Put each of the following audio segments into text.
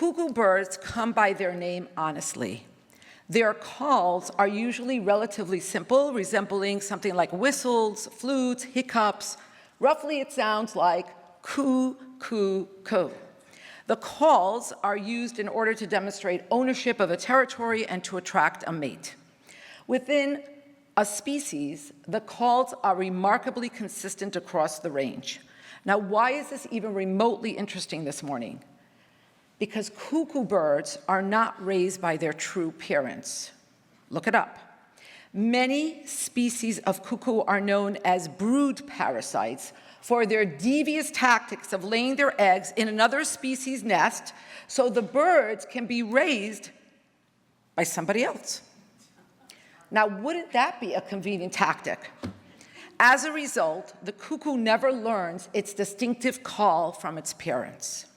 Cuckoo birds come by their name honestly. Their calls are usually relatively simple, resembling something like whistles, flutes, hiccups. Roughly, it sounds like coo, coo, coo. The calls are used in order to demonstrate ownership of a territory and to attract a mate. Within a species, the calls are remarkably consistent across the range. Now, why is this even remotely interesting this morning? Because cuckoo birds are not raised by their true parents. Look it up. Many species of cuckoo are known as brood parasites for their devious tactics of laying their eggs in another species' nest so the birds can be raised by somebody else. Now, wouldn't that be a convenient tactic? As a result, the cuckoo never learns its distinctive call from its parents.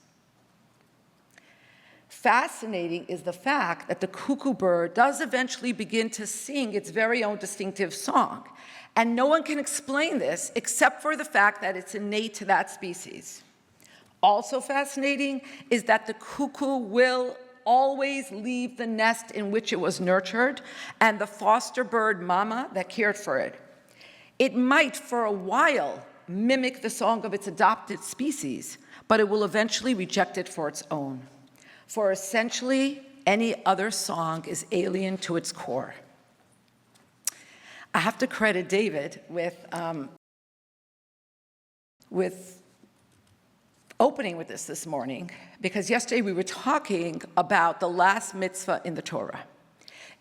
Fascinating is the fact that the cuckoo bird does eventually begin to sing its very own distinctive song. And no one can explain this except for the fact that it's innate to that species. Also fascinating is that the cuckoo will always leave the nest in which it was nurtured and the foster bird mama that cared for it. It might, for a while, mimic the song of its adopted species, but it will eventually reject it for its own. For essentially, any other song is alien to its core. I have to credit David with opening with this morning, because yesterday we were talking about the last mitzvah in the Torah.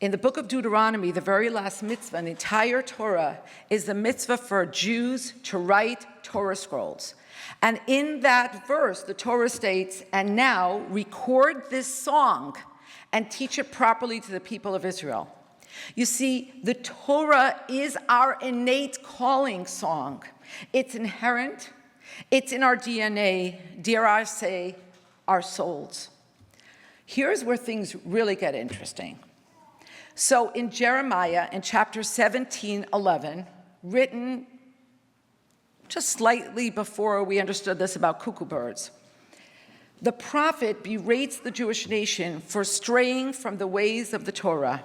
In the book of Deuteronomy, the very last mitzvah in the entire Torah is the mitzvah for Jews to write Torah scrolls. And in that verse, the Torah states, "And now record this song and teach it properly to the people of Israel." You see, the Torah is our innate calling song. It's inherent. It's in our DNA, dare I say, our souls. Here's where things really get interesting. So in Jeremiah, in chapter 17:11, written just slightly before we understood this about cuckoo birds, the prophet berates the Jewish nation for straying from the ways of the Torah,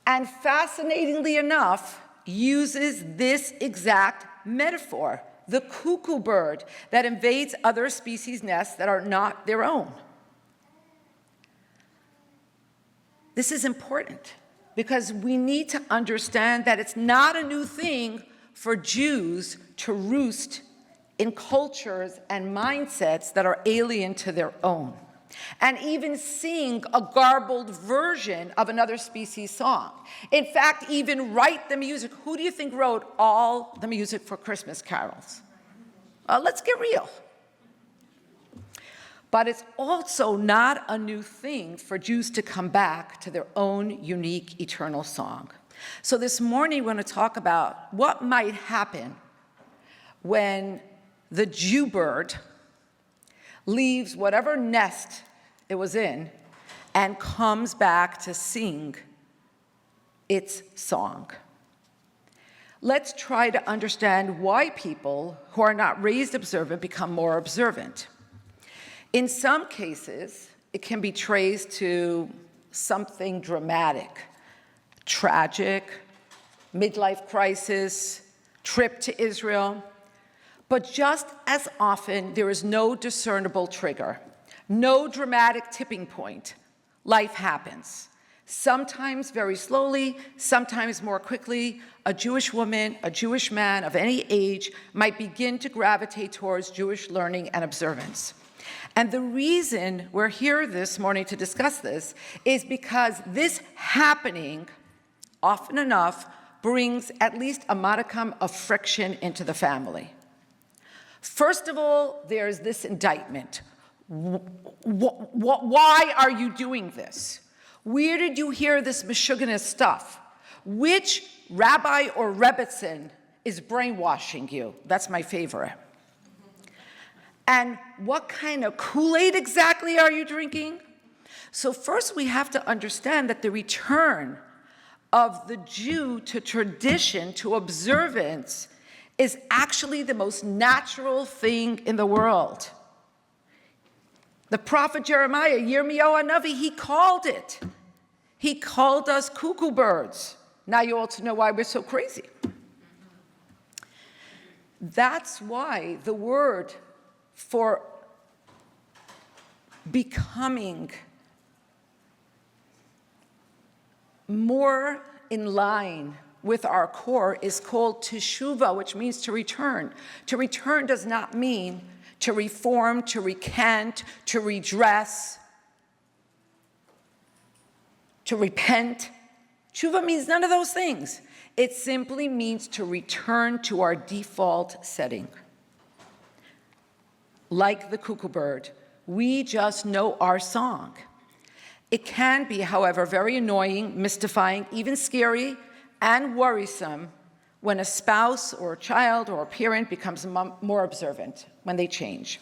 and fascinatingly enough, uses this exact metaphor, the cuckoo bird that invades other species' nests that are not their own. This is important because we need to understand that it's not a new thing for Jews to roost in cultures and mindsets that are alien to their own, and even sing a garbled version of another species' song. In fact, even write the music. Who do you think wrote all the music for Christmas carols? Let's get real. But it's also not a new thing for Jews to come back to their own unique eternal song. So this morning we're going to talk about what might happen when the Jew bird leaves whatever nest it was in and comes back to sing its song. Let's try to understand why people who are not raised observant become more observant. In some cases, it can be traced to something dramatic, tragic, midlife crisis, trip to Israel. But just as often, there is no discernible trigger, no dramatic tipping point. Life happens. Sometimes very slowly, sometimes more quickly. A Jewish woman, a Jewish man of any age might begin to gravitate towards Jewish learning and observance. And the reason we're here this morning to discuss this is because this happening, often enough, brings at least a modicum of friction into the family. First of all, there's this indictment. Why are you doing this? Where did you hear this mishuggah stuff? Which rabbi or rebbitzin is brainwashing you? That's my favorite. And what kind of Kool-Aid exactly are you drinking? So first we have to understand that the return of the Jew to tradition, to observance, is actually the most natural thing in the world. The prophet Jeremiah, Yirmiyahu Hanavi, he called it. He called us cuckoo birds. Now you also know why we're so crazy. That's why the word for becoming more in line with our core is called teshuvah, which means to return. To return does not mean to reform, to recant, to redress, to repent. Teshuvah means none of those things. It simply means to return to our default setting. Like the cuckoo bird, we just know our song. It can be, however, very annoying, mystifying, even scary, and worrisome when a spouse or a child or a parent becomes more observant, when they change.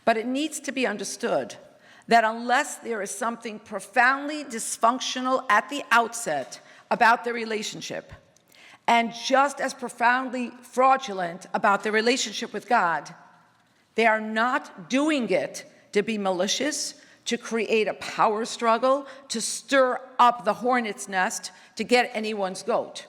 But it needs to be understood that unless there is something profoundly dysfunctional at the outset about their relationship, and just as profoundly fraudulent about their relationship with God, they are not doing it to be malicious, to create a power struggle, to stir up the hornet's nest, to get anyone's goat.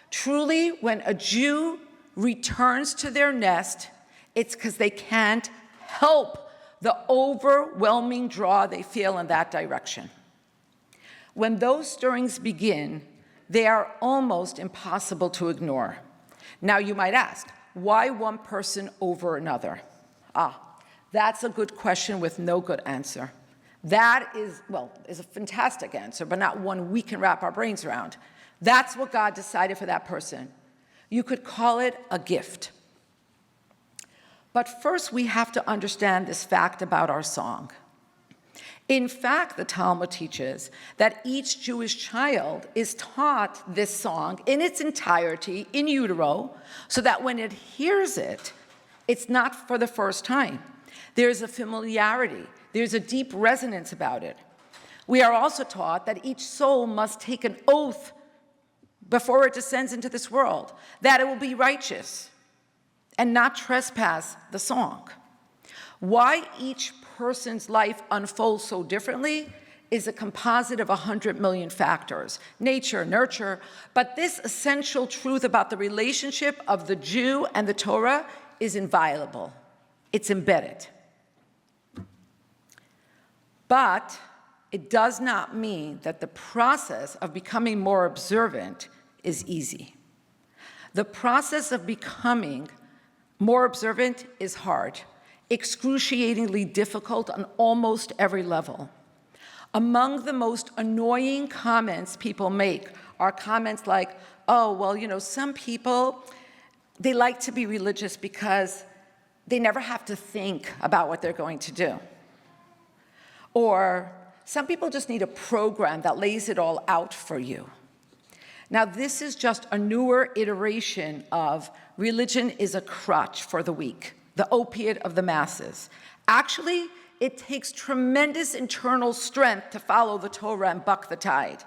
Truly, when a Jew returns to their nest, it's because they can't help the overwhelming draw they feel in that direction. When those stirrings begin, they are almost impossible to ignore. Now you might ask, why one person over another? That's a good question with no good answer. That is a fantastic answer, but not one we can wrap our brains around. That's what God decided for that person. You could call it a gift. But first, we have to understand this fact about our song. In fact, the Talmud teaches that each Jewish child is taught this song in its entirety, in utero, so that when it hears it, it's not for the first time. There's a familiarity. There's a deep resonance about it. We are also taught that each soul must take an oath before it descends into this world, that it will be righteous and not trespass the song. Why each person's life unfolds so differently is a composite of 100 million factors, nature, nurture, but this essential truth about the relationship of the Jew and the Torah is inviolable. It's embedded. But it does not mean that the process of becoming more observant is easy. The process of becoming more observant is hard, excruciatingly difficult on almost every level. Among the most annoying comments people make are comments like, some people, they like to be religious because they never have to think about what they're going to do. Or some people just need a program that lays it all out for you. Now, this is just a newer iteration of religion is a crutch for the weak, the opiate of the masses. Actually, it takes tremendous internal strength to follow the Torah and buck the tide.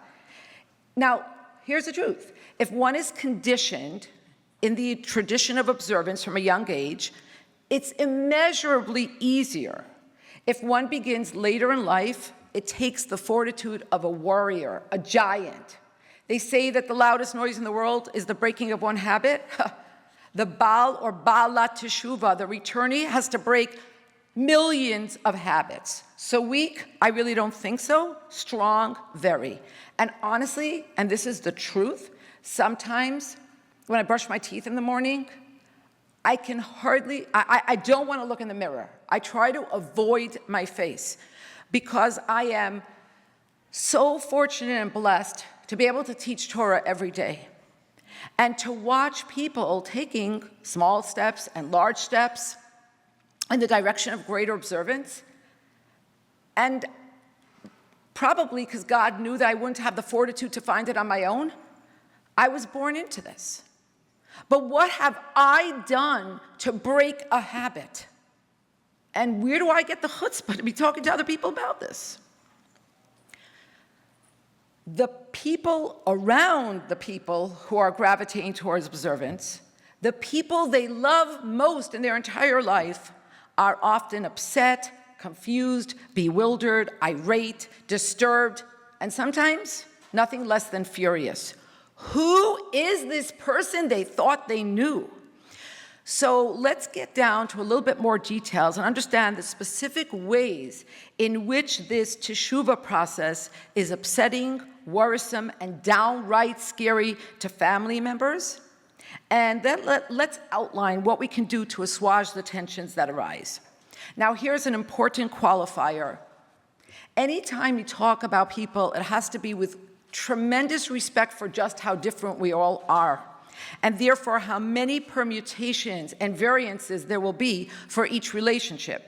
Now, here's the truth. If one is conditioned in the tradition of observance from a young age, it's immeasurably easier. If one begins later in life, it takes the fortitude of a warrior, a giant. They say that the loudest noise in the world is the breaking of one habit. The Baal or Baalat Teshuvah, the returnee, has to break millions of habits. So weak? I really don't think so. Strong? Very. And honestly, and this is the truth, sometimes when I brush my teeth in the morning, I don't want to look in the mirror. I try to avoid my face because I am so fortunate and blessed to be able to teach Torah every day and to watch people taking small steps and large steps in the direction of greater observance. And probably because God knew that I wouldn't have the fortitude to find it on my own, I was born into this. But what have I done to break a habit? And where do I get the chutzpah to be talking to other people about this? The people around the people who are gravitating towards observance, the people they love most in their entire life, are often upset, confused, bewildered, irate, disturbed, and sometimes nothing less than furious. Who is this person they thought they knew? So let's get down to a little bit more details and understand the specific ways in which this teshuvah process is upsetting, worrisome, and downright scary to family members. And then let's outline what we can do to assuage the tensions that arise. Now, here's an important qualifier. Anytime you talk about people, it has to be with tremendous respect for just how different we all are, and therefore how many permutations and variances there will be for each relationship.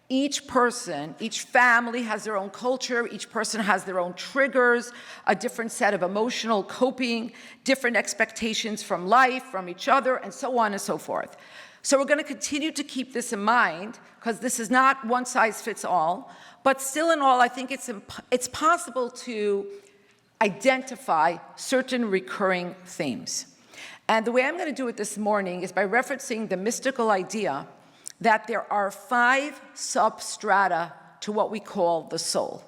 Each person, each family has their own culture, each person has their own triggers, a different set of emotional coping, different expectations from life, from each other, and so on and so forth. So we're going to continue to keep this in mind, because this is not one size fits all, but still in all, I think it's possible to identify certain recurring themes. And the way I'm going to do it this morning is by referencing the mystical idea that there are 5 substrata to what we call the soul.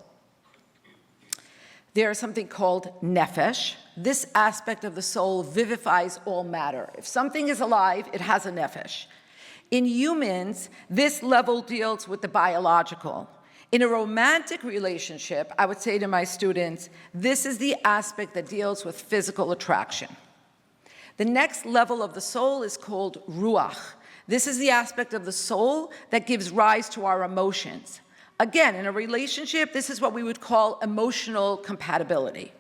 There is something called nefesh. This aspect of the soul vivifies all matter. If something is alive, it has a nefesh. In humans, this level deals with the biological. In a romantic relationship, I would say to my students, this is the aspect that deals with physical attraction. The next level of the soul is called ruach. This is the aspect of the soul that gives rise to our emotions. Again, in a relationship, this is what we would call emotional compatibility.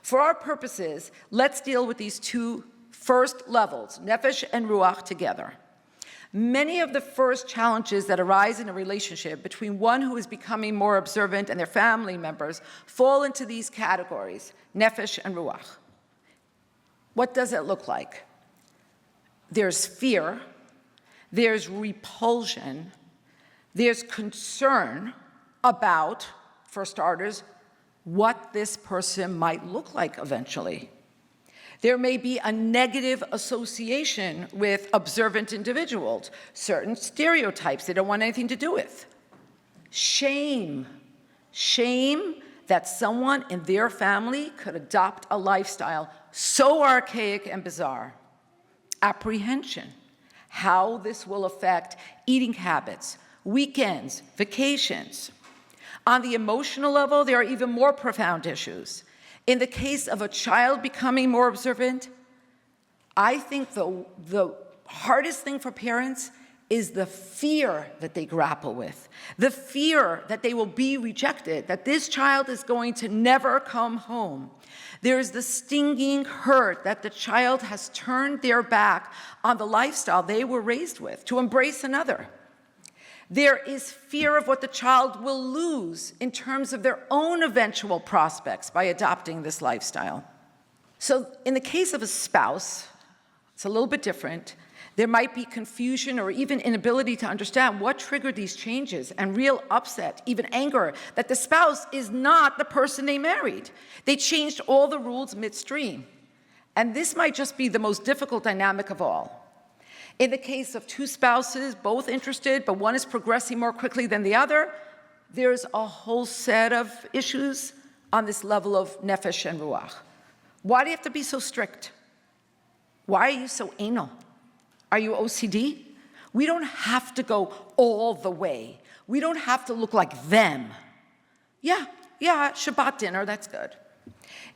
For our purposes, let's deal with these 2 first levels, nefesh and ruach, together. Many of the first challenges that arise in a relationship between one who is becoming more observant and their family members fall into these categories, nefesh and ruach. What does it look like? There's fear, there's repulsion, there's concern about, for starters, what this person might look like eventually. There may be a negative association with observant individuals, certain stereotypes they don't want anything to do with. Shame that someone in their family could adopt a lifestyle so archaic and bizarre. Apprehension, how this will affect eating habits, weekends, vacations. On the emotional level, there are even more profound issues. In the case of a child becoming more observant, I think the hardest thing for parents is the fear that they grapple with, the fear that they will be rejected, that this child is going to never come home. There is the stinging hurt that the child has turned their back on the lifestyle they were raised with to embrace another. There is fear of what the child will lose in terms of their own eventual prospects by adopting this lifestyle. So in the case of a spouse, it's a little bit different. There might be confusion or even inability to understand what triggered these changes and real upset, even anger, that the spouse is not the person they married. They changed all the rules midstream. And this might just be the most difficult dynamic of all. In the case of 2 spouses, both interested, but one is progressing more quickly than the other, there's a whole set of issues on this level of nefesh and ruach. Why do you have to be so strict? Why are you so anal? Are you OCD? We don't have to go all the way. We don't have to look like them. Yeah, Shabbat dinner, that's good.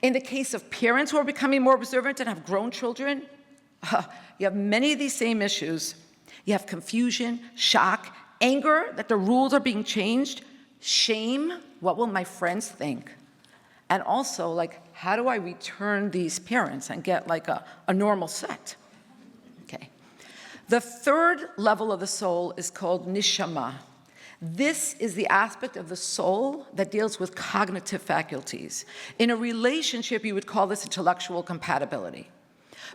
In the case of parents who are becoming more observant and have grown children, you have many of these same issues. You have confusion, shock, anger that the rules are being changed, shame, what will my friends think? And also, how do I return these parents and get a normal set? Okay. The third level of the soul is called nishama. This is the aspect of the soul that deals with cognitive faculties. In a relationship, you would call this intellectual compatibility.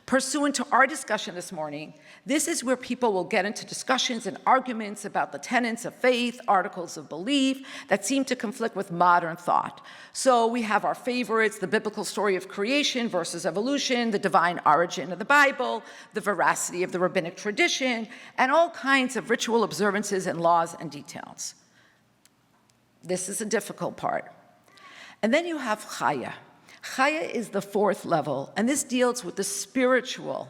Pursuant to our discussion this morning, this is where people will get into discussions and arguments about the tenets of faith, articles of belief that seem to conflict with modern thought. So we have our favorites, the biblical story of creation versus evolution, the divine origin of the Bible, the veracity of the rabbinic tradition, and all kinds of ritual observances and laws and details. This is a difficult part. And then you have chaya. Chaya is the fourth level, and this deals with the spiritual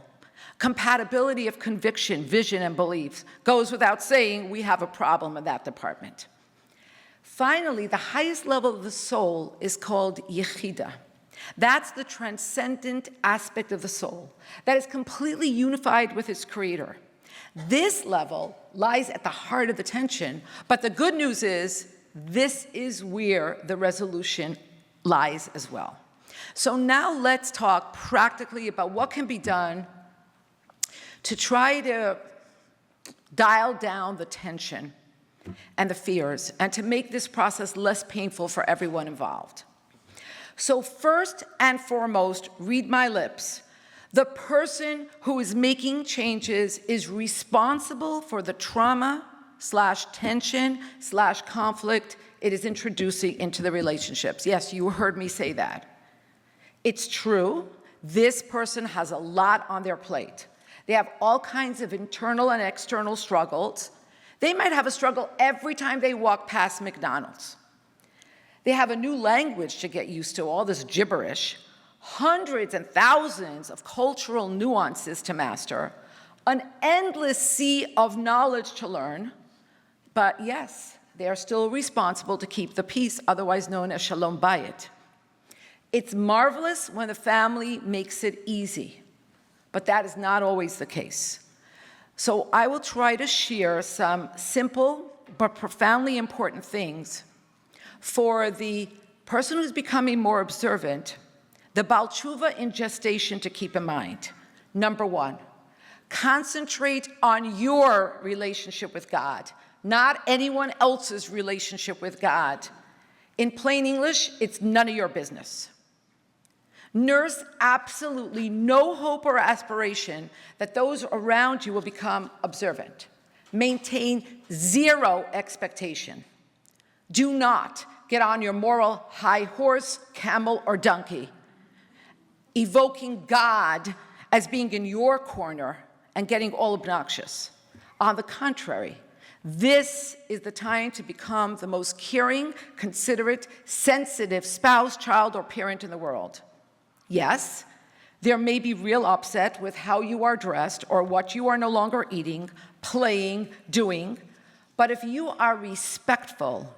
compatibility of conviction, vision, and beliefs. Goes without saying, we have a problem in that department. Finally, the highest level of the soul is called yechida. That's the transcendent aspect of the soul that is completely unified with its creator. This level lies at the heart of the tension, but the good news is this is where the resolution lies as well. So now let's talk practically about what can be done to try to dial down the tension and the fears and to make this process less painful for everyone involved. So first and foremost, read my lips. The person who is making changes is responsible for the trauma/tension/conflict it is introducing into the relationships. Yes, you heard me say that. It's true, this person has a lot on their plate. They have all kinds of internal and external struggles. They might have a struggle every time they walk past McDonald's. They have a new language to get used to, all this gibberish, hundreds and thousands of cultural nuances to master, an endless sea of knowledge to learn, but yes, they are still responsible to keep the peace, otherwise known as shalom bayit. It's marvelous when the family makes it easy, but that is not always the case. So I will try to share some simple but profoundly important things for the person who's becoming more observant, the Baal Tshuva in gestation to keep in mind. Number one, concentrate on your relationship with God, not anyone else's relationship with God. In plain English, it's none of your business. Nurse absolutely no hope or aspiration that those around you will become observant. Maintain zero expectation. Do not get on your moral high horse, camel, or donkey, evoking God as being in your corner and getting all obnoxious. On the contrary, this is the time to become the most caring, considerate, sensitive spouse, child, or parent in the world. Yes, there may be real upset with how you are dressed or what you are no longer eating, playing, doing, but if you are respectful,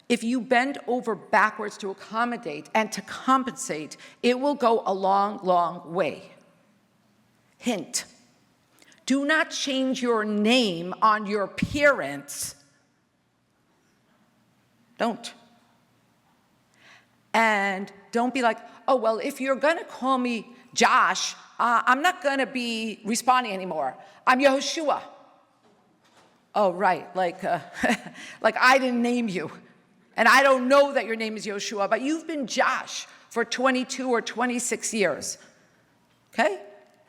if you bend over backwards to accommodate and to compensate, it will go a long, long way. Hint, do not change your name on your parents. Don't. And don't be like, oh, well, if you're going to call me Josh, I'm not going to be responding anymore. I'm Yehoshua. Oh, right, like I didn't name you. And I don't know that your name is Yehoshua, but you've been Josh for 22 or 26 years, okay?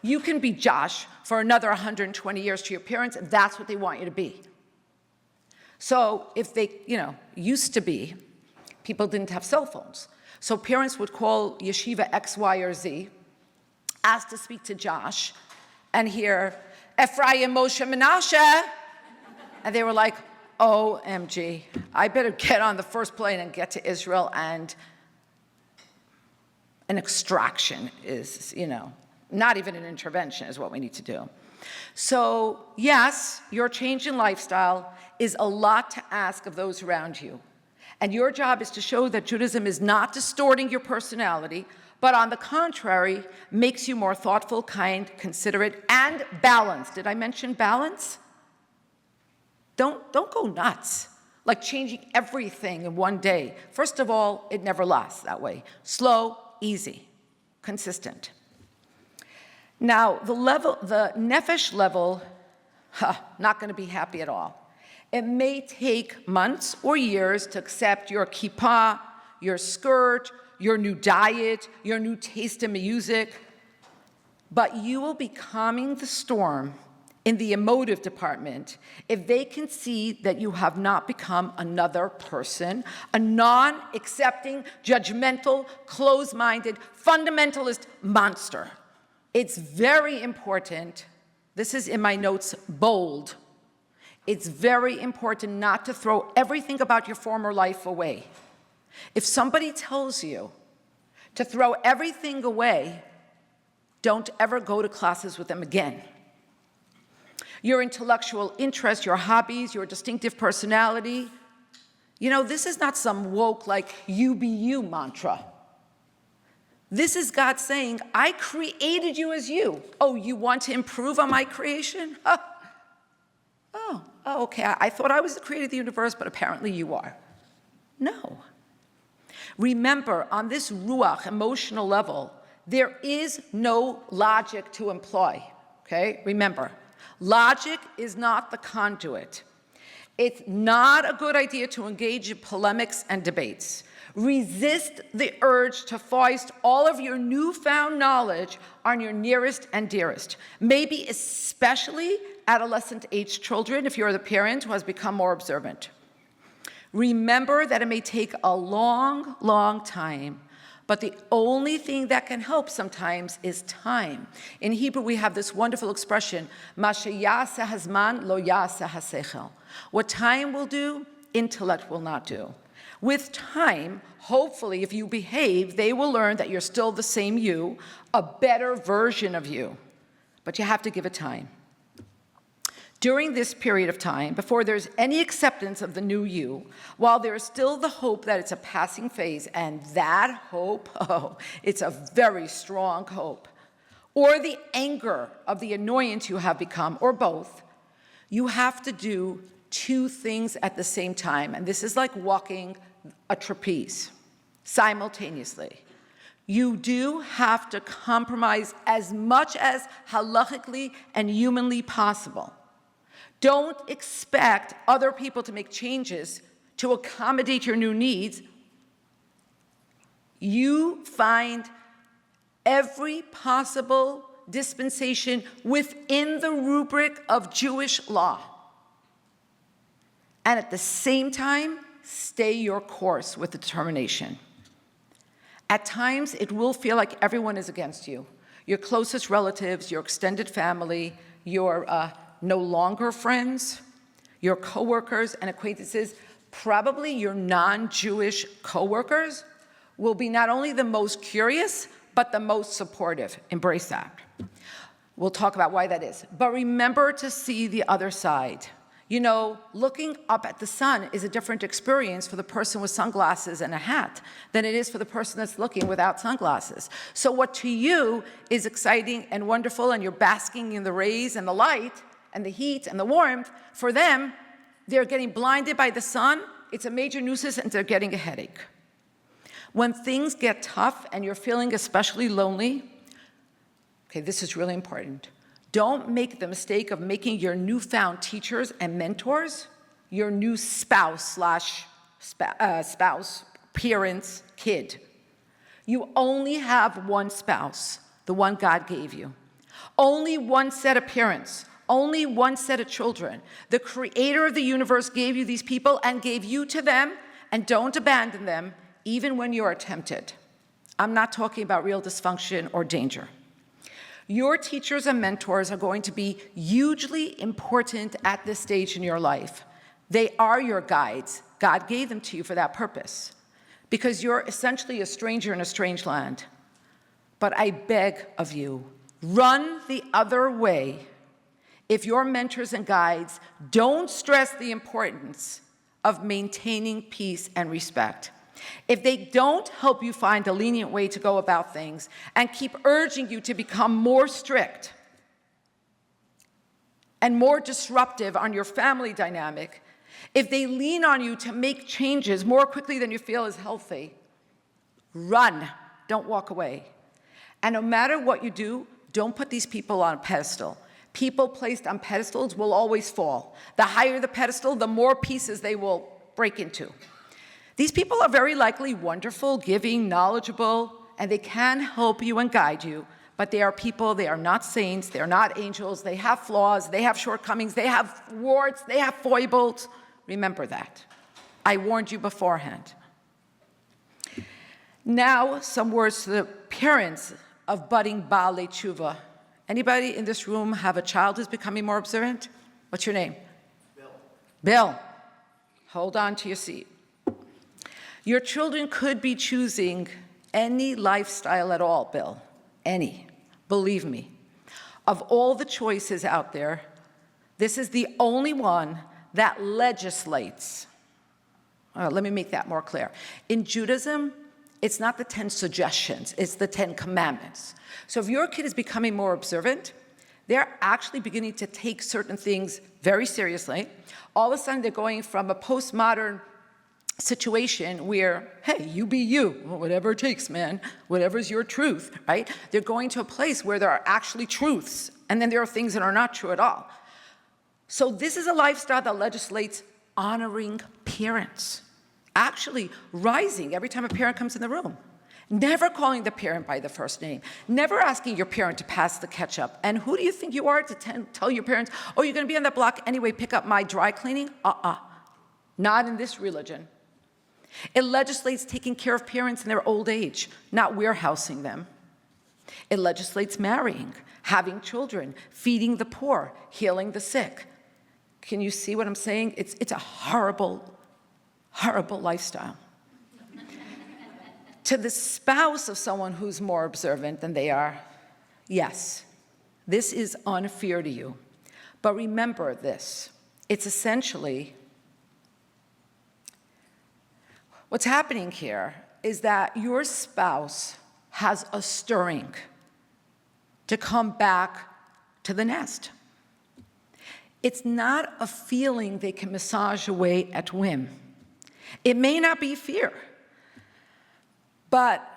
You can be Josh for another 120 years to your parents, if that's what they want you to be. So if they, used to be, people didn't have cell phones. So parents would call yeshiva X, Y, or Z, ask to speak to Josh, and hear, Ephraim, Moshe, Menashe. And they were like, OMG, I better get on the first plane and get to Israel, and an extraction is, not even an intervention is what we need to do. So yes, your change in lifestyle is a lot to ask of those around you. And your job is to show that Judaism is not distorting your personality, but on the contrary, makes you more thoughtful, kind, considerate, and balanced. Did I mention balance? Don't go nuts, like changing everything in one day. First of all, it never lasts that way. Slow, easy, consistent. Now, the nefesh level, not going to be happy at all. It may take months or years to accept your kippah, your skirt, your new diet, your new taste in music, but you will be calming the storm in the emotive department if they can see that you have not become another person, a non-accepting, judgmental, closed-minded, fundamentalist monster. It's very important, this is in my notes, bold. It's very important not to throw everything about your former life away. If somebody tells you to throw everything away, don't ever go to classes with them again. Your intellectual interests, your hobbies, your distinctive personality, this is not some woke, like, you be you mantra. This is God saying, I created you as you. Oh, you want to improve on my creation? Oh, okay, I thought I was the creator of the universe, but apparently you are. No. Remember, on this ruach, emotional level, there is no logic to employ, okay? Remember, logic is not the conduit. It's not a good idea to engage in polemics and debates. Resist the urge to foist all of your newfound knowledge on your nearest and dearest, maybe especially adolescent-aged children if you're the parent who has become more observant. Remember that it may take a long, long time, but the only thing that can help sometimes is time. In Hebrew, we have this wonderful expression, "Ma sheyaseh hazman lo yaseh hasechel." What time will do, intellect will not do. With time, hopefully, if you behave, they will learn that you're still the same you, a better version of you. But you have to give it time. During this period of time, before there's any acceptance of the new you, while there is still the hope that it's a passing phase, and that hope, it's a very strong hope, or the anger of the annoyance you have become, or both, you have to do two things at the same time. And this is like walking a trapeze simultaneously. You do have to compromise as much as halachically and humanly possible. Don't expect other people to make changes to accommodate your new needs. You find every possible dispensation within the rubric of Jewish law. And at the same time, stay your course with determination. At times, it will feel like everyone is against you. Your closest relatives, your extended family, your no longer friends, your coworkers and acquaintances, probably your non-Jewish coworkers, will be not only the most curious, but the most supportive. Embrace that. We'll talk about why that is. But remember to see the other side. Looking up at the sun is a different experience for the person with sunglasses and a hat than it is for the person that's looking without sunglasses. So what to you is exciting and wonderful, and you're basking in the rays and the light and the heat and the warmth, for them, they're getting blinded by the sun, it's a major nuisance, and they're getting a headache. When things get tough and you're feeling especially lonely, okay, this is really important. Don't make the mistake of making your newfound teachers and mentors your new spouse, parents, kid. You only have one spouse, the one God gave you. Only one set of parents, only one set of children. The creator of the universe gave you these people and gave you to them, and don't abandon them, even when you are tempted. I'm not talking about real dysfunction or danger. Your teachers and mentors are going to be hugely important at this stage in your life. They are your guides. God gave them to you for that purpose, because you're essentially a stranger in a strange land. But I beg of you, run the other way if your mentors and guides don't stress the importance of maintaining peace and respect. If they don't help you find a lenient way to go about things and keep urging you to become more strict and more disruptive on your family dynamic, if they lean on you to make changes more quickly than you feel is healthy, run, don't walk away. And no matter what you do, don't put these people on a pedestal. People placed on pedestals will always fall. The higher the pedestal, the more pieces they will break into. These people are very likely wonderful, giving, knowledgeable, and they can help you and guide you, but they are people, they are not saints, they are not angels, they have flaws, they have shortcomings, they have warts, they have foibles. Remember that. I warned you beforehand. Now, some words to the parents of budding Baalei Tshuva. Anybody in this room have a child who's becoming more observant? What's your name? Bill. Bill, hold on to your seat. Your children could be choosing any lifestyle at all, Bill, any. Believe me. Of all the choices out there, this is the only one that legislates. Let me make that more clear. In Judaism, it's not the 10 suggestions, it's the 10 commandments. So if your kid is becoming more observant, they're actually beginning to take certain things very seriously. All of a sudden, they're going from a postmodern situation where, hey, you be you, well, whatever it takes, man, whatever's your truth, right? They're going to a place where there are actually truths, and then there are things that are not true at all. So this is a lifestyle that legislates honoring parents, actually rising every time a parent comes in the room, never calling the parent by the first name, never asking your parent to pass the ketchup. And who do you think you are to tell your parents, oh, you're going to be on the block anyway, pick up my dry cleaning? Not in this religion. It legislates taking care of parents in their old age, not warehousing them. It legislates marrying, having children, feeding the poor, healing the sick. Can you see what I'm saying? It's a horrible, horrible lifestyle. To the spouse of someone who's more observant than they are, yes, this is unfair to you. But remember this, it's essentially, what's happening here is that your spouse has a stirring to come back to the nest. It's not a feeling they can massage away at whim. It may not be fear, but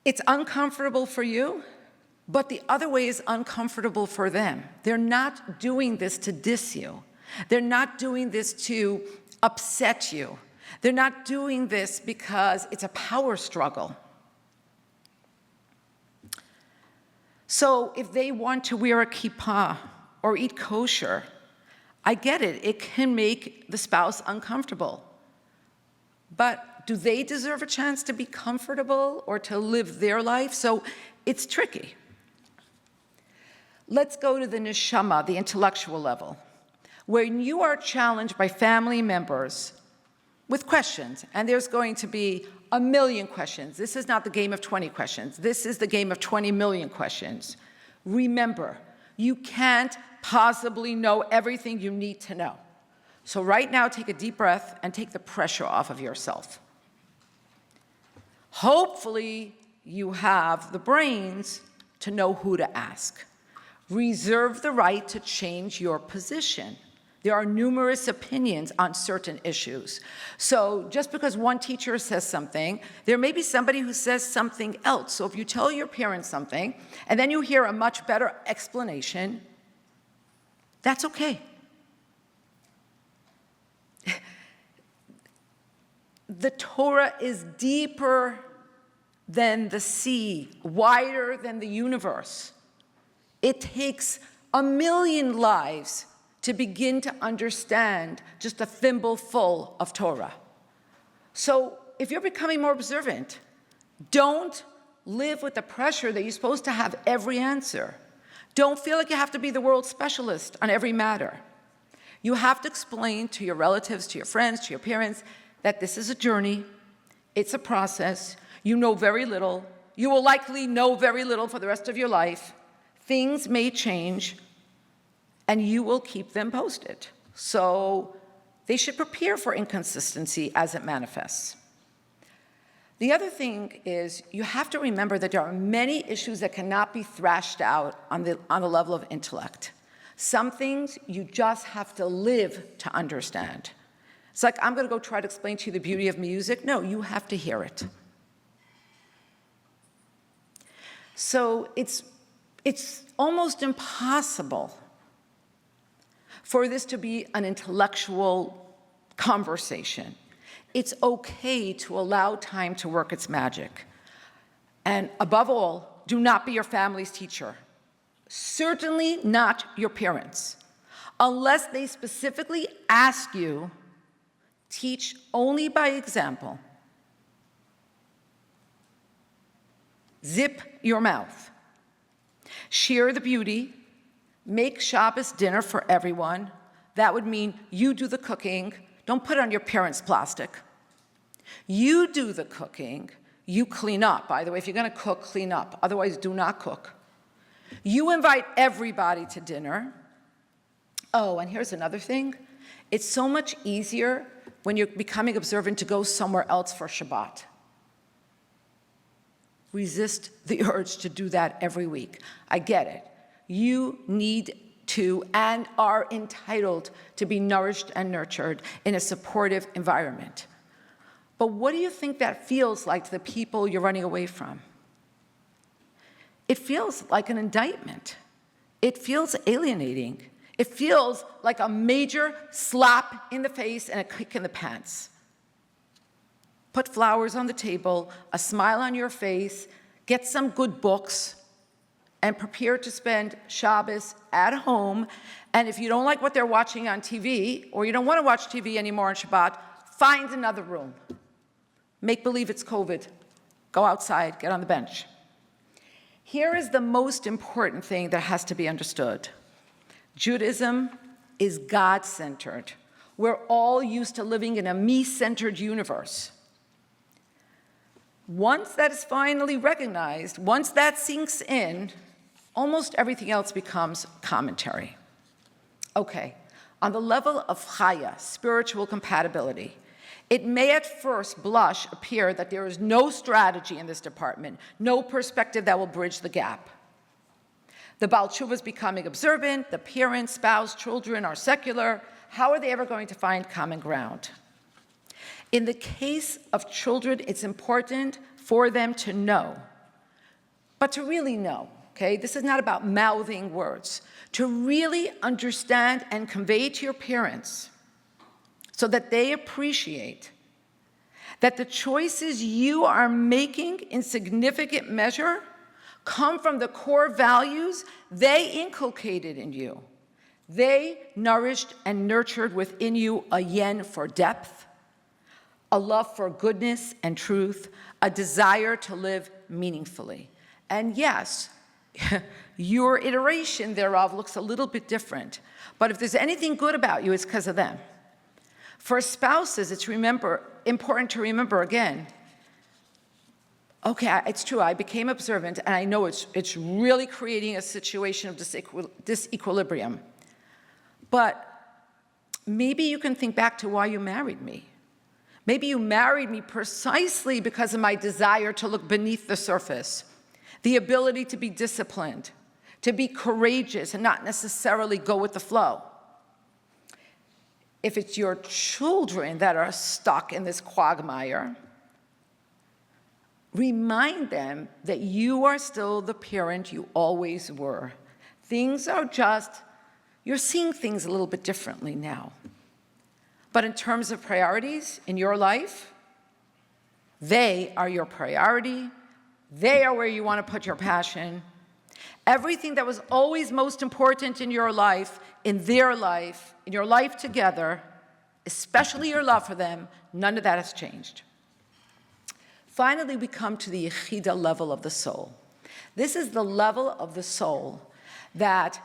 it's uncomfortable for you, but the other way is uncomfortable for them. They're not doing this to diss you. They're not doing this to upset you. They're not doing this because it's a power struggle. So if they want to wear a kippah or eat kosher, I get it. It can make the spouse uncomfortable. But do they deserve a chance to be comfortable or to live their life? So it's tricky. Let's go to the neshama, the intellectual level. When you are challenged by family members with questions, and there's going to be a million questions. This is not the game of 20 questions. This is the game of 20 million questions. Remember, you can't possibly know everything you need to know. So right now, take a deep breath and take the pressure off of yourself. Hopefully, you have the brains to know who to ask. Reserve the right to change your position. There are numerous opinions on certain issues. So just because one teacher says something, there may be somebody who says something else. So if you tell your parents something, and then you hear a much better explanation, that's okay. The Torah is deeper than the sea, wider than the universe. It takes a million lives to begin to understand just a thimbleful of Torah. So if you're becoming more observant, don't live with the pressure that you're supposed to have every answer. Don't feel like you have to be the world's specialist on every matter. You have to explain to your relatives, to your friends, to your parents, that this is a journey, it's a process, you know very little, you will likely know very little for the rest of your life, things may change, and you will keep them posted. So they should prepare for inconsistency as it manifests. The other thing is you have to remember that there are many issues that cannot be thrashed out on the level of intellect. Some things you just have to live to understand. It's like, I'm gonna go try to explain to you the beauty of music. No, you have to hear it. So it's almost impossible for this to be an intellectual conversation. It's okay to allow time to work its magic. And above all, do not be your family's teacher. Certainly not your parents. Unless they specifically ask you, teach only by example. Zip your mouth. Share the beauty. Make Shabbos dinner for everyone. that would mean you do the cooking. Don't put it on your parents' plastic. You do the cooking. You clean up. By the way, if you're going to cook, clean up. Otherwise, do not cook. You invite everybody to dinner. Oh, and here's another thing. It's so much easier when you're becoming observant to go somewhere else for Shabbat. Resist the urge to do that every week. I get it. You need to and are entitled to be nourished and nurtured in a supportive environment. But what do you think that feels like to the people you're running away from? It feels like an indictment. It feels alienating. It feels like a major slap in the face and a kick in the pants. Put flowers on the table, a smile on your face, get some good books, and prepare to spend Shabbos at home. And if you don't like what they're watching on TV, or you don't want to watch TV anymore on Shabbat, find another room. Make believe it's COVID. Go outside, get on the bench. Here is the most important thing that has to be understood. Judaism is God-centered. We're all used to living in a me-centered universe. Once that is finally recognized, once that sinks in, almost everything else becomes commentary. Okay, on the level of chaya, spiritual compatibility, it may at first blush appear that there is no strategy in this department, no perspective that will bridge the gap. The Baal Tshuva is becoming observant, the parent, spouse, children are secular. How are they ever going to find common ground? In the case of children, it's important for them to know, but to really know. Okay, this is not about mouthing words. To really understand and convey to your parents so that they appreciate that the choices you are making in significant measure come from the core values they inculcated in you. They nourished and nurtured within you a yen for depth, a love for goodness and truth, a desire to live meaningfully. And yes, your iteration thereof looks a little bit different. But if there's anything good about you, it's because of them. For spouses, it's important to remember again, okay, it's true, I became observant, and I know it's really creating a situation of disequilibrium. But maybe you can think back to why you married me. Maybe you married me precisely because of my desire to look beneath the surface, the ability to be disciplined, to be courageous and not necessarily go with the flow. If it's your children that are stuck in this quagmire, remind them that you are still the parent you always were. Things are just, you're seeing things a little bit differently now. But in terms of priorities in your life, they are your priority. They are where you want to put your passion. Everything that was always most important in your life, in their life, in your life together, especially your love for them, none of that has changed. Finally, we come to the Yechida level of the soul. This is the level of the soul that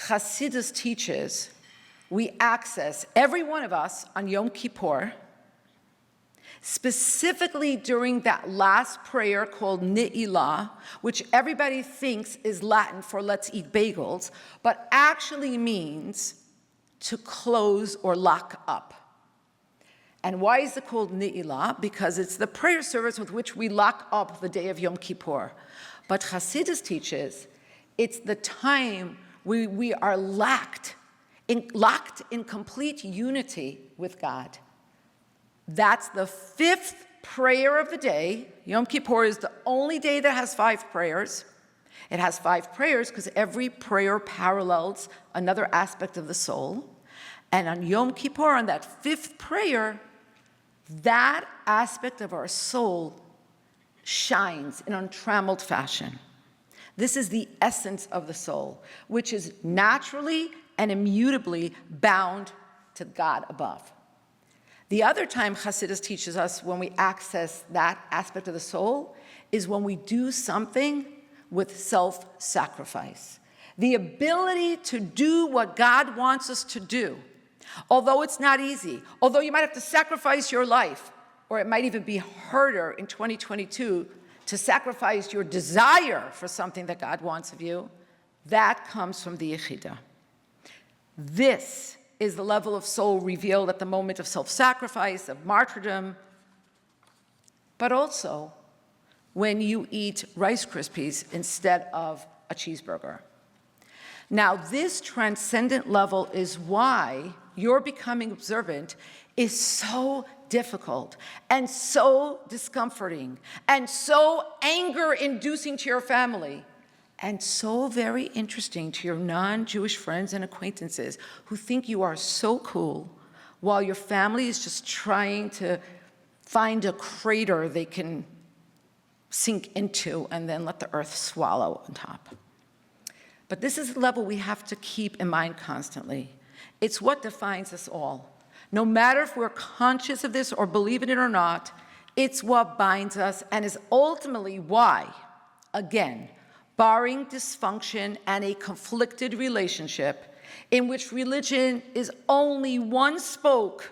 Hasidus teaches we access, every one of us, on Yom Kippur, specifically during that last prayer called Ni'ilah, which everybody thinks is Latin for let's eat bagels, but actually means to close or lock up. And why is it called Ni'ilah? Because it's the prayer service with which we lock up the day of Yom Kippur. But Hasidus teaches it's the time we are locked in complete unity with God. That's the fifth prayer of the day. Yom Kippur is the only day that has 5 prayers. It has 5 prayers because every prayer parallels another aspect of the soul. And on Yom Kippur, on that 5th prayer, that aspect of our soul shines in untrammeled fashion. This is the essence of the soul, which is naturally and immutably bound to God above. The other time Hasidus teaches us when we access that aspect of the soul is when we do something with self-sacrifice. The ability to do what God wants us to do, Although it's not easy, although you might have to sacrifice your life, or it might even be harder in 2022 to sacrifice your desire for something that God wants of you, that comes from the Yechidah. This is the level of soul revealed at the moment of self-sacrifice, of martyrdom, but also when you eat Rice Krispies instead of a cheeseburger. Now, this transcendent level is why your becoming observant is so difficult and so discomforting and so anger-inducing to your family and so very interesting to your non-Jewish friends and acquaintances who think you are so cool while your family is just trying to find a crater they can sink into and then let the earth swallow on top. But this is the level we have to keep in mind constantly. It's what defines us all. No matter if we're conscious of this or believe in it or not, it's what binds us and is ultimately why, again, barring dysfunction and a conflicted relationship in which religion is only one spoke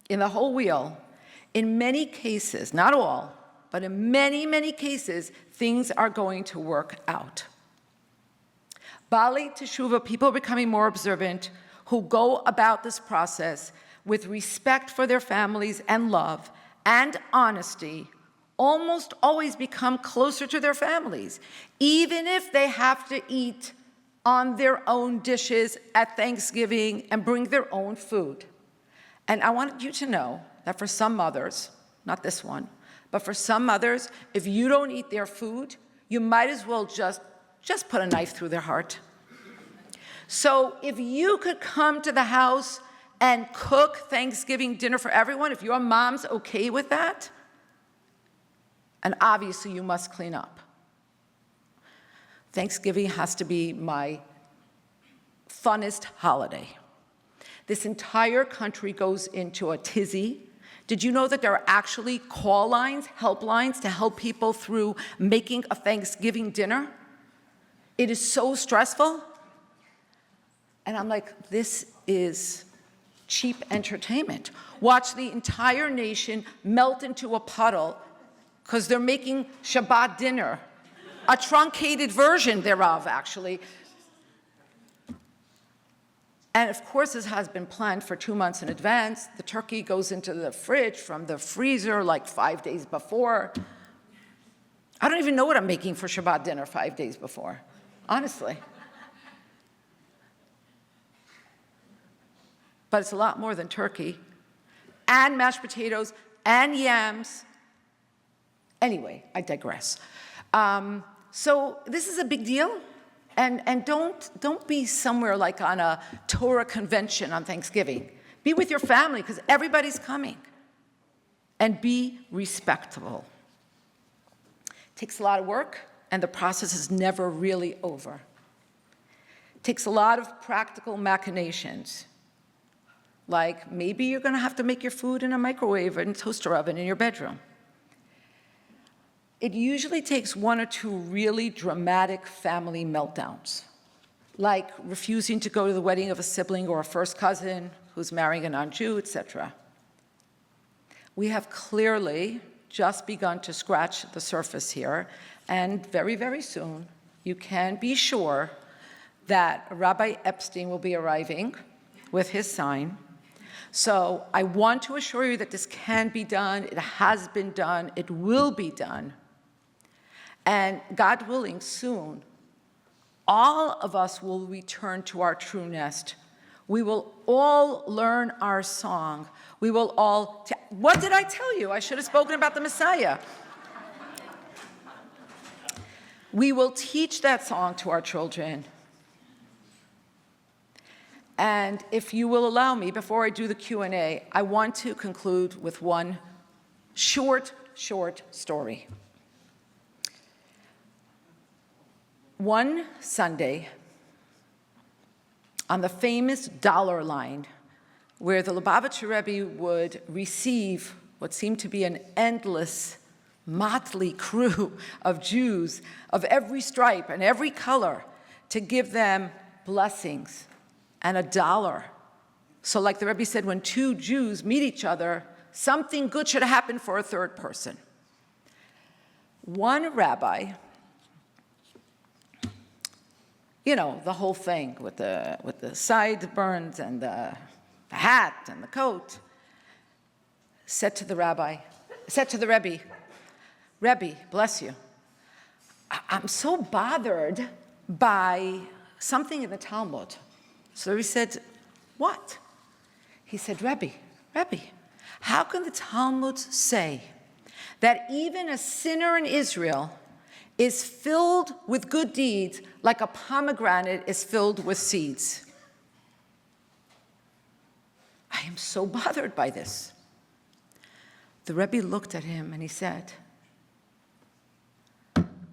in the whole wheel, in many cases, not all, but in many, many cases, things are going to work out. Bali Teshuvah, people becoming more observant, who go about this process with respect for their families and love and honesty, almost always become closer to their families, even if they have to eat on their own dishes at Thanksgiving and bring their own food. And I want you to know that for some mothers, not this one, but for some mothers, if you don't eat their food, you might as well just put a knife through their heart. So if you could come to the house and cook Thanksgiving dinner for everyone, if your mom's okay with that, and obviously you must clean up. Thanksgiving has to be my funnest holiday. This entire country goes into a tizzy. Did you know that there are actually call lines, helplines to help people through making a Thanksgiving dinner? It is so stressful. And I'm like, this is cheap entertainment. Watch the entire nation melt into a puddle because they're making Shabbat dinner, a truncated version thereof, actually. And of course, this has been planned for 2 months in advance. The turkey goes into the fridge from the freezer like 5 days before. I don't even know what I'm making for Shabbat dinner 5 days before, honestly. But it's a lot more than turkey, and mashed potatoes, and yams. Anyway, I digress. So this is a big deal, and don't be somewhere like on a Torah convention on Thanksgiving. Be with your family, because everybody's coming. And be respectable. It takes a lot of work, and the process is never really over. It takes a lot of practical machinations. Like maybe you're going to have to make your food in a microwave and toaster oven in your bedroom. It usually takes 1 or 2 really dramatic family meltdowns, like refusing to go to the wedding of a sibling or a first cousin who's marrying a non-Jew, etc. We have clearly just begun to scratch the surface here, and very, very soon you can be sure that Rabbi Epstein will be arriving with his sign. So I want to assure you that this can be done, it has been done, it will be done. And God willing, soon, all of us will return to our true nest. We will all learn our song. We will all, what did I tell you? I should have spoken about the Messiah. We will teach that song to our children. And if you will allow me, before I do the Q&A, I want to conclude with one short story. One Sunday, on the famous dollar line, where the Lubavitcher Rebbe would receive what seemed to be an endless, motley crew of Jews of every stripe and every color to give them blessings and $1 So like the Rebbe said, when two Jews meet each other, something good should happen for a third person. One rabbi, you know, the whole thing with the sideburns and the hat and the coat, said to the Rebbe, Rebbe, bless you, I'm so bothered by something in the Talmud. So he said, what? He said, Rebbe, how can the Talmud say that even a sinner in Israel is filled with good deeds like a pomegranate is filled with seeds? I am so bothered by this. The Rebbe looked at him and he said,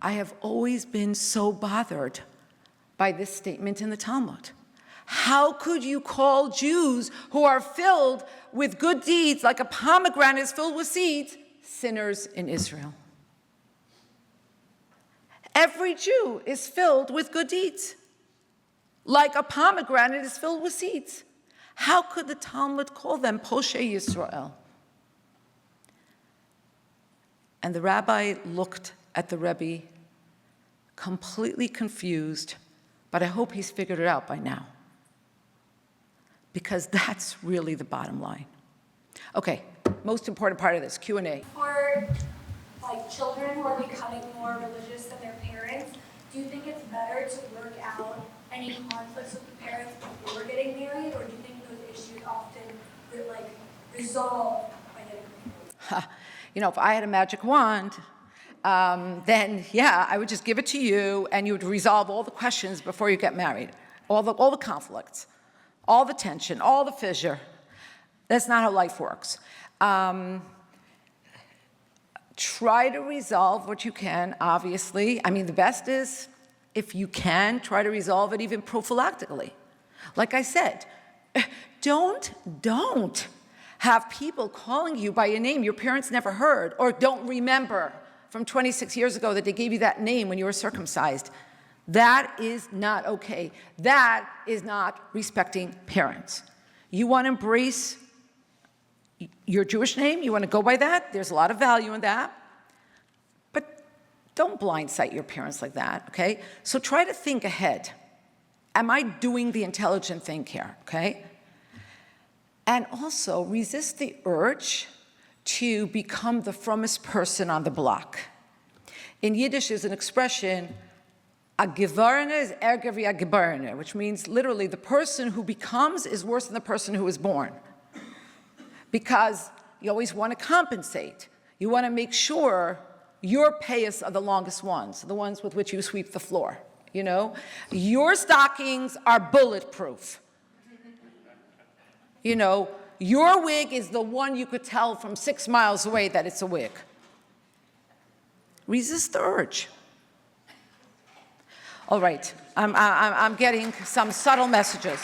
I have always been so bothered by this statement in the Talmud. How could you call Jews who are filled with good deeds like a pomegranate is filled with seeds, sinners in Israel? Every Jew is filled with good deeds, like a pomegranate is filled with seeds. How could the Talmud call them Poshei Yisrael? And the rabbi looked at the Rebbe, completely confused, but I hope he's figured it out by now, because that's really the bottom line. Okay, most important part of this, Q&A. For like children who are becoming more religious than their parents, do you think it's better to work out any conflicts with the parents before getting married, or do you think those issues often resolve by getting married? You know, if I had a magic wand, then yeah, I would just give it to you and you would resolve all the questions before you get married, all the conflicts, all the tension, all the fissure. That's not how life works. Try to resolve what you can, obviously. I mean, the best is, if you can, try to resolve it even prophylactically. Like I said, don't have people calling you by a name your parents never heard or don't remember from 26 years ago that they gave you that name when you were circumcised. That is not okay. That is not respecting parents. You want to embrace your Jewish name, you want to go by that, there's a lot of value in that, but don't blindside your parents like that, okay? So try to think ahead. Am I doing the intelligent thing here, okay? And also resist the urge to become the frommest person on the block. In Yiddish, there's an expression, a geborene is erger wie a geborene, which means literally the person who becomes is worse than the person who was born. Because you always want to compensate. You want to make sure your payas are the longest ones, the ones with which you sweep the floor, you know? Your stockings are bulletproof. You know, your wig is the one you could tell from 6 miles away that it's a wig. Resist the urge. All right, I'm getting some subtle messages.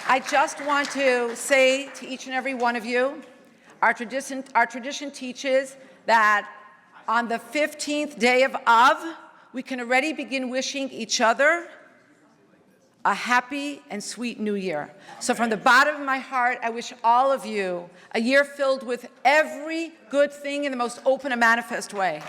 I just want to say to each and every one of you, our tradition teaches that on the 15th day of Av, we can already begin wishing each other a happy and sweet new year. So from the bottom of my heart, I wish all of you a year filled with every good thing in the most open and manifest way.